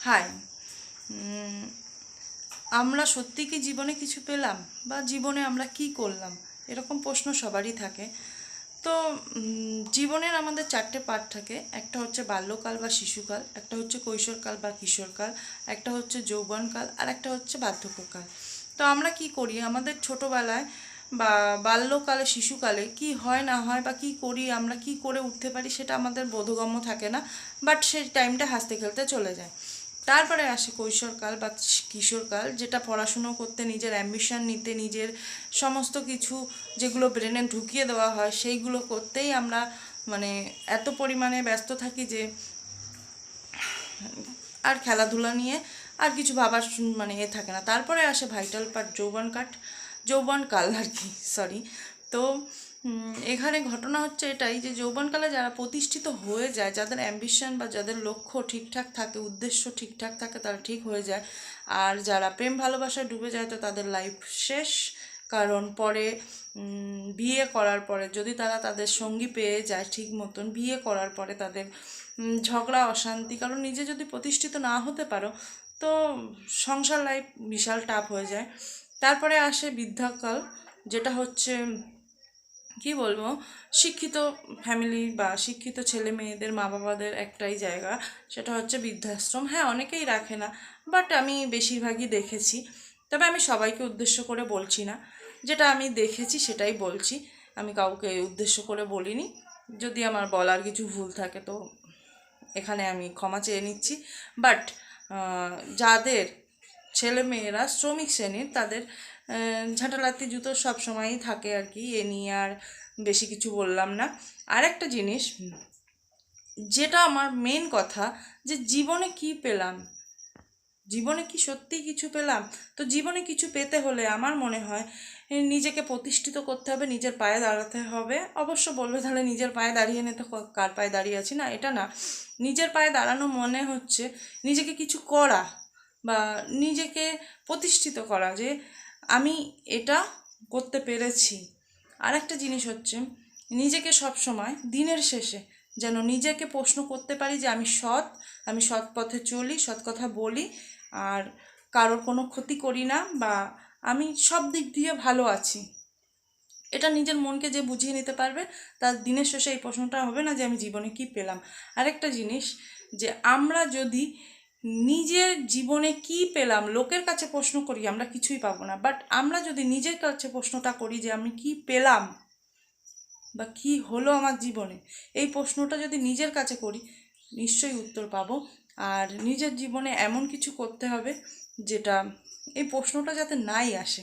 High. আমরা সত্যি কি জীবনে কিছু পেলাম, বা জীবনে আমরা কি করলাম, এরকম প্রশ্ন সবারই থাকে। তো জীবনের আমাদের চারটে পার্ট থাকে। একটা হচ্ছে বাল্যকাল বা শিশুকাল, একটা হচ্ছে কৈশোরকাল বা কিশোরকাল, একটা হচ্ছে যৌবনকাল, আর একটা হচ্ছে বার্ধক্যকাল। তো আমরা কি করি আমাদের ছোটোবেলায় বা বাল্যকালে, শিশুকালে কি হয় না হয় বা কি করি, আমরা কি করে উঠতে পারি, সেটা আমাদের বোধগম্য থাকে না। বাট সেই টাইমটা হাসতে খেলতে চলে যায়। তারপরে আসে কৈশোরকাল বা কিশোরকাল, যেটা পড়াশুনো করতে, নিজের অ্যাম্বিশন নিতে, নিজের সমস্ত কিছু যেগুলো ব্রেনে ঢুকিয়ে দেওয়া হয় সেইগুলো করতেই আমরা মানে এত পরিমাণে ব্যস্ত থাকি যে আর খেলাধুলা নিয়ে আর কিছু ভাবার মানে থাকে না। তারপরে আসে ভাইটাল পার্ট, যৌবনকাল আর কি, সরি। তো এখানে ঘটনা হচ্ছে এটাই যে যৌবনকালে যারা প্রতিষ্ঠিত হয়ে যায়, যাদের অ্যাম্বিশন বা যাদের লক্ষ্য ঠিকঠাক থাকে, উদ্দেশ্য ঠিকঠাক থাকে, তারা ঠিক হয়ে যায়। আর যারা প্রেম ভালোবাসায় ডুবে যায় তো তাদের লাইফ শেষ। কারণ পরে বিয়ে করার পরে যদি তারা তাদের সঙ্গী পেয়ে যায় ঠিক মতন, বিয়ে করার পরে তাদের ঝগড়া অশান্তি, কারণ নিজে যদি প্রতিষ্ঠিত না হতে পারো তো সংসার লাইফ বিশাল টাফ হয়ে যায়। তারপরে আসে বৃদ্ধাকাল, যেটা হচ্ছে কি বলবো, শিক্ষিত ফ্যামিলি বা শিক্ষিত ছেলে মেয়েদের মা বাবাদের একটাই জায়গা, সেটা হচ্ছে বৃদ্ধাশ্রম। হ্যাঁ, অনেকেই রাখে না, বাট আমি বেশিরভাগই দেখেছি। তবে আমি সবাইকে উদ্দেশ্য করে বলছি না, যেটা আমি দেখেছি সেটাই বলছি, আমি কাউকে উদ্দেশ্য করে বলিনি। যদি আমার বলার কিছু ভুল থাকে তো এখানে আমি ক্ষমা চেয়ে নিচ্ছি। বাট যাদের ছেলে মেয়েরা শ্রমিক শ্রেণীর, তাদের ঝাঁটালাতি জুতো সব সময়ই থাকে আর কি, এ নিয়ে আর বেশি কিছু বললাম না। আর একটা জিনিস, যেটা আমার মেন কথা, যে জীবনে কি পেলাম, জীবনে কি সত্যিই কিছু পেলাম? তো জীবনে কিছু পেতে হলে আমার মনে হয় নিজেকে প্রতিষ্ঠিত করতে হবে, নিজের পায়ে দাঁড়াতে হবে। অবশ্য বলবে তাহলে নিজের পায়ে দাঁড়িয়ে নে, তো কার পায়ে দাঁড়িয়ে আছি, না এটা না। নিজের পায়ে দাঁড়ানো মনে হচ্ছে নিজেকে কিছু করা বা নিজেকে প্রতিষ্ঠিত করা, যে আমি এটা করতে পেরেছি। আর একটা জিনিস হচ্ছে নিজেকে সব সময় দিনের শেষে যেন নিজেকে প্রশ্ন করতে পারি যে আমি সৎ পথে চলি, সৎ কথা বলি, আর কারোর কোনো ক্ষতি করি না, বা আমি সব দিক দিয়ে ভালো আছি। এটা নিজের মনকে যে বুঝিয়ে নিতে পারবে, তার দিনের শেষে এই প্রশ্নটা হবে না যে আমি জীবনে কি পেলাম। আরেকটা জিনিস, যে আমরা যদি নিজের জীবনে কি পেলাম লোকের কাছে প্রশ্ন করি, আমরা কিছুই পাবো না। বাট আমরা যদি নিজের কাছে প্রশ্নটা করি যে আমি কি পেলাম বা কি হলো আমার জীবনে, এই প্রশ্নটা যদি নিজের কাছে করি, নিশ্চয়ই উত্তর পাবো। আর নিজের জীবনে এমন কিছু করতে হবে যেটা এই প্রশ্নটা যাতে নাই আসে।